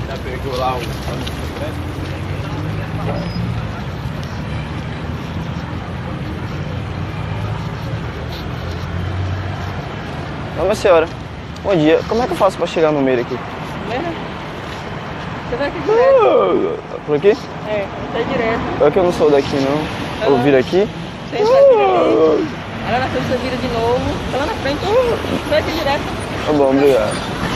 Já pegou lá o... Ô, minha senhora, bom dia. Como é que eu faço pra chegar no Meira aqui? Você vai aqui direto. Por aqui? É, vai direto. É que eu não sou daqui, não. Eu viro aqui? Você vai vira ali. Aí lá na frente você vira de novo. Tá lá na frente. Vai aqui direto. Tá bom, obrigado.